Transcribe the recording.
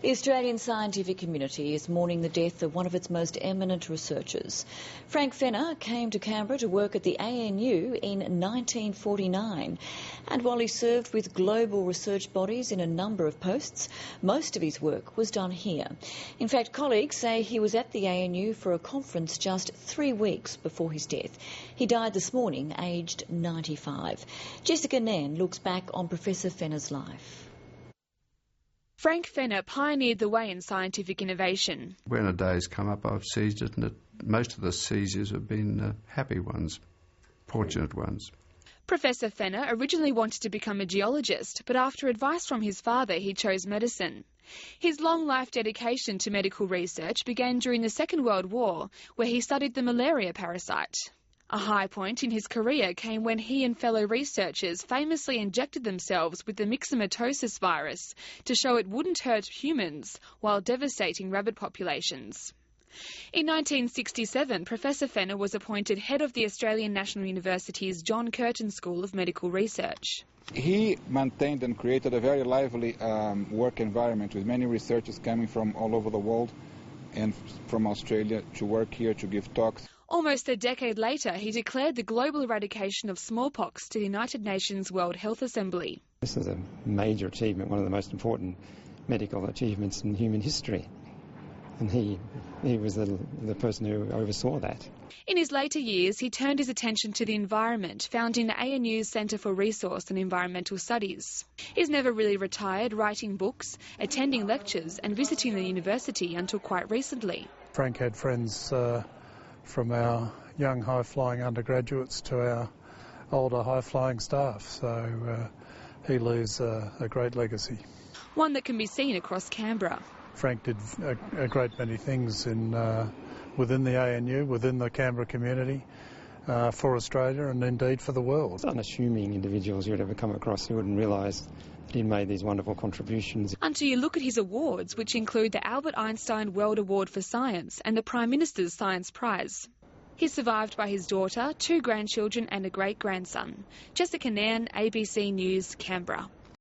The Australian scientific community is mourning the death of one of its most eminent researchers. Frank Fenner came to Canberra to work at the ANU in 1949, and while he served with global research bodies in a number of posts, most of his work was done here. In fact, colleagues say he was at the ANU for a conference just 3 weeks before his death. He died this morning, aged 95. Jessica Nairn looks back on Professor Fenner's life. Frank Fenner pioneered the way in scientific innovation. When a day's come up, I've seized it, and most of the seizures have been happy ones, fortunate ones. Professor Fenner originally wanted to become a geologist, but after advice from his father, he chose medicine. His long life dedication to medical research began during the Second World War, where he studied the malaria parasite. A high point in his career came when he and fellow researchers famously injected themselves with the myxomatosis virus to show it wouldn't hurt humans while devastating rabbit populations. In 1967, Professor Fenner was appointed head of the Australian National University's John Curtin School of Medical Research. He maintained and created a very lively work environment with many researchers coming from all over the world and from Australia to work here, to give talks. Almost a decade later, he declared the global eradication of smallpox to the United Nations World Health Assembly. This is a major achievement, one of the most important medical achievements in human history. And he was the person who oversaw that. In his later years, he turned his attention to the environment, founding the ANU's Centre for Resource and Environmental Studies. He's never really retired, writing books, attending lectures and visiting the university until quite recently. Frank had friends from our young high-flying undergraduates to our older high-flying staff, so he leaves a great legacy. One that can be seen across Canberra. Frank did a great many things within the ANU, within the Canberra community, for Australia and indeed for the world. Unassuming individuals you'd ever come across who wouldn't realise that he made these wonderful contributions. Until you look at his awards, which include the Albert Einstein World Award for Science and the Prime Minister's Science Prize. He's survived by his daughter, 2 grandchildren and a great-grandson. Jessica Nairn, ABC News, Canberra.